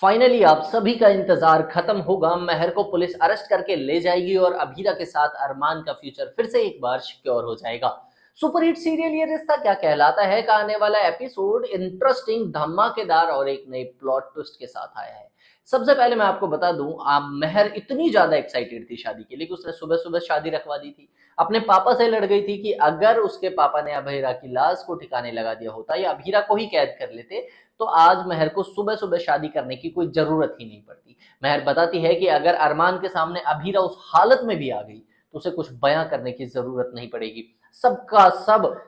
Finally आप सभी का इंतजार खत्म होगा। महर को पुलिस अरेस्ट करके ले जाएगी और अभीरा के साथ अरमान का फ्यूचर फिर से एक बार सिक्योर हो जाएगा। सुपरहिट सीरियल ये रिश्ता क्या कहलाता है का आने वाला एपिसोड इंटरेस्टिंग, धमाकेदार और एक नए प्लॉट ट्विस्ट के साथ आया है। सबसे पहले मैं आपको बता दूं, आप महर इतनी ज्यादा एक्साइटेड थी शादी के लिए कि उसने सुबह सुबह शादी रखवा दी थी। अपने पापा से लड़ गई थी कि अगर उसके पापा ने अभीरा की लाश को ठिकाने लगा दिया होता या अभीरा को ही कैद कर लेते तो आज महर को सुबह सुबह शादी करने की कोई जरूरत ही नहीं पड़ती। महर बताती है कि अगर अरमान के सामने अभीरा उस हालत में भी आ गई तो उसे कुछ बयां करने की जरूरत नहीं पड़ेगी। सबका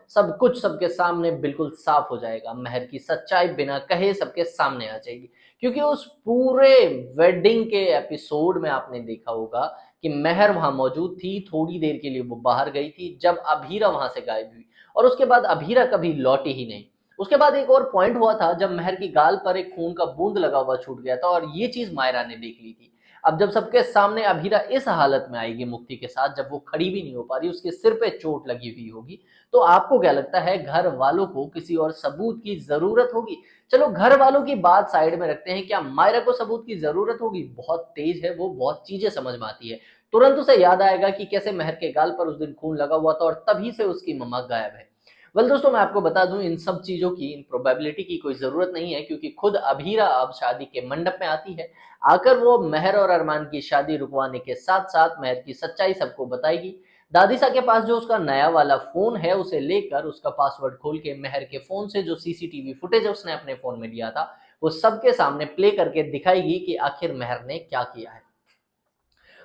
सब कुछ सबके सामने बिल्कुल साफ हो जाएगा। महर की सच्चाई बिना कहे सबके सामने आ जाएगी। क्योंकि उस पूरे वेडिंग के एपिसोड में आपने देखा होगा कि महर वहां मौजूद थी, थोड़ी देर के लिए वो बाहर गई थी जब अभीरा वहां से गायब हुई और उसके बाद अभीरा कभी लौटी ही नहीं। उसके बाद एक और पॉइंट हुआ था जब महर की गाल पर एक खून का बूंद लगा हुआ छूट गया था और ये चीज मायरा ने देख ली थी। अब जब सबके सामने अभीरा इस हालत में आएगी मुक्ति के साथ, जब वो खड़ी भी नहीं हो पा रही, उसके सिर पे चोट लगी हुई होगी, तो आपको क्या लगता है घर वालों को किसी और सबूत की जरूरत होगी? चलो घर वालों की बात साइड में रखते हैं, क्या मायरा को सबूत की जरूरत होगी? बहुत तेज है वो, बहुत चीजें समझ में आती है। तुरंत उसे याद आएगा कि कैसे महर के गाल पर उस दिन खून लगा हुआ था और तभी से उसकी मम्मा गायब है। वेल दोस्तों, मैं आपको बता दूं, इन सब चीजों की, इन प्रोबेबिलिटी की कोई जरूरत नहीं है क्योंकि खुद अभीरा अब शादी के मंडप में आती है। आकर वो महर और अरमान की शादी रुकवाने के साथ साथ महर की सच्चाई सबको बताएगी। दादीसा के पास जो उसका नया वाला फोन है उसे लेकर उसका पासवर्ड खोल के महर के फोन से जो सीसीटीवी फुटेज उसने अपने फोन में लिया था वो सबके सामने प्ले करके दिखाएगी कि आखिर महर ने क्या किया है।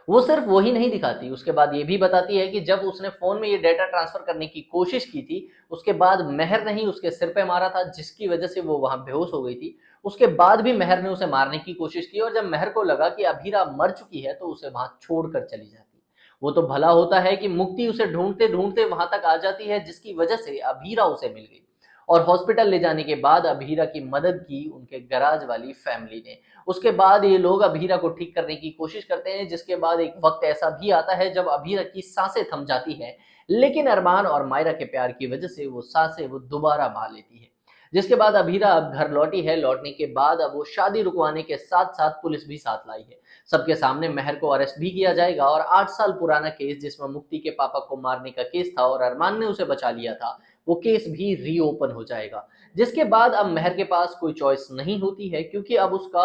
वो सिर्फ वही नहीं दिखाती, उसके बाद ये भी बताती है कि जब उसने फोन में ये डेटा ट्रांसफर करने की कोशिश की थी, उसके बाद महर ने ही उसके सिर पे मारा था जिसकी वजह से वो वहां बेहोश हो गई थी। उसके बाद भी महर ने उसे मारने की कोशिश की और जब महर को लगा कि अभीरा मर चुकी है तो उसे वहां छोड़कर चली जाती। वो तो भला होता है कि मुक्ति उसे ढूंढते ढूंढते वहां तक आ जाती है जिसकी वजह से अभीरा उसे मिल गई। और हॉस्पिटल ले जाने के बाद अभीरा की मदद की उनके गराज वाली फैमिली ने। उसके बाद ये लोग अभीरा को ठीक करने की कोशिश करते हैं, जिसके बाद एक वक्त ऐसा भी आता है जब अभीरा की सांसें थम जाती है, लेकिन अरमान और मायरा के प्यार की वजह से वो सांसें वो दोबारा भा लेती है। जिसके बाद अभीरा अब घर लौटी है। लौटने के बाद अब वो शादी रुकवाने के साथ साथ पुलिस भी साथ लाई है। सबके सामने महर को अरेस्ट भी किया जाएगा और 8 साल पुराना केस जिसमें मुक्ति के पापा को मारने का केस था और अरमान ने उसे बचा लिया था, वो केस भी रीओपन हो जाएगा। जिसके बाद अब महर के पास कोई चॉइस नहीं होती है क्योंकि अब उसका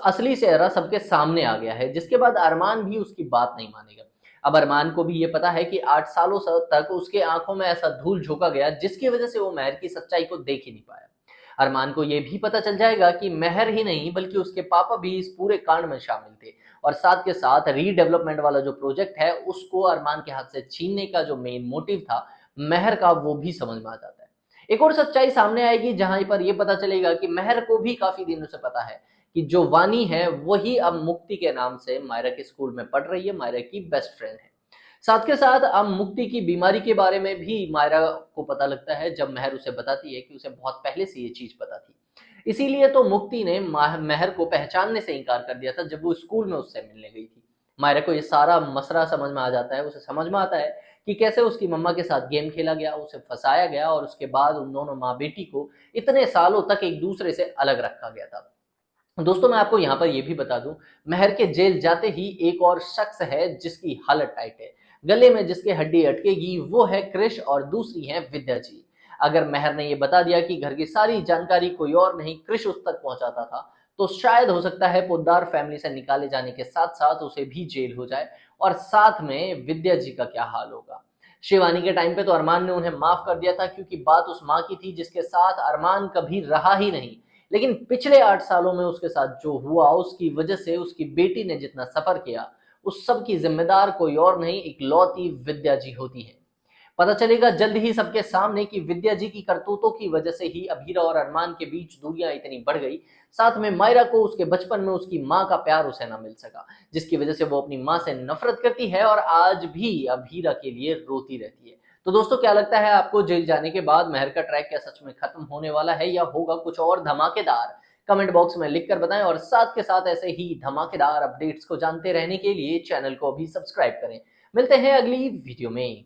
असली चेहरा सबके सामने आ गया है। जिसके बाद अरमान भी उसकी बात नहीं मानेगा। अब अरमान को भी ये पता है कि 8 सालों तक उसके आंखों में ऐसा धूल झोंका गया जिसकी वजह से वो महर की सच्चाई को देख ही नहीं पाया। अरमान को यह भी पता चल जाएगा कि महर ही नहीं बल्कि उसके पापा भी इस पूरे कांड में शामिल थे और साथ के साथ रीडेवलपमेंट वाला जो प्रोजेक्ट है उसको अरमान के हाथ से छीनने का जो मेन मोटिव था महर का, वो भी समझ में आ जाता है। एक और सच्चाई सामने आएगी जहां पर यह पता चलेगा कि महर को भी काफी दिनों से पता है कि जो वानी है वही अब मुक्ति के नाम से मायरा के स्कूल में पढ़ रही है, मायरा की बेस्ट फ्रेंड है। साथ के साथ अब मुक्ति की बीमारी के बारे में भी मायरा को पता लगता है जब महर उसे बताती है कि उसे बहुत पहले से ये चीज पता थी। इसीलिए तो मुक्ति ने महर को पहचानने से इनकार कर दिया था जब वो स्कूल में उससे मिलने गई थी। मायरा को ये सारा मसला समझ में आ जाता है। उसे समझ में आता है कि कैसे उसकी मम्मा के साथ गेम खेला गया, उसे फंसाया गया और उसके बाद उन दोनों माँ बेटी को इतने सालों तक एक दूसरे से अलग रखा गया था। दोस्तों, मैं आपको यहाँ पर यह भी बता दूं, महर के जेल जाते ही एक और शख्स है जिसकी हालत टाइट है। गले में जिसके हड्डी अटकेगी वो है क्रिश और दूसरी है विद्या जी। अगर महर ने यह बता दिया कि घर की सारी जानकारी कोई और नहीं क्रिश उस तक पहुंचाता था तो शायद हो सकता है पोद्दार फैमिली से निकाले जाने के साथ साथ उसे भी जेल हो जाए। और साथ में विद्या जी का क्या हाल होगा? शिवानी के टाइम पे तो अरमान ने उन्हें माफ कर दिया था क्योंकि बात उस माँ की थी जिसके साथ अरमान कभी रहा ही नहीं। लेकिन पिछले 8 सालों में उसके साथ जो हुआ उसकी वजह से उसकी बेटी ने जितना सफर किया उस सब की जिम्मेदार कोई और नहीं, इकलौती विद्या जी होती है। पता चलेगा जल्द ही सबके सामने कि विद्या जी की करतूतों की वजह से ही अभीरा और अरमान के बीच दूरियां इतनी बढ़ गई। साथ में मायरा को उसके बचपन में उसकी माँ का प्यार उसे ना मिल सका जिसकी वजह से वो अपनी माँ से नफरत करती है और आज भी अभीरा के लिए रोती रहती है। तो दोस्तों, क्या लगता है आपको जेल जाने के बाद महर का ट्रैक क्या सच में खत्म होने वाला है या होगा कुछ और धमाकेदार? कमेंट बॉक्स में लिखकर बताएं और साथ के साथ ऐसे ही धमाकेदार अपडेट्स को जानते रहने के लिए चैनल को भी सब्सक्राइब करें। मिलते हैं अगली वीडियो में।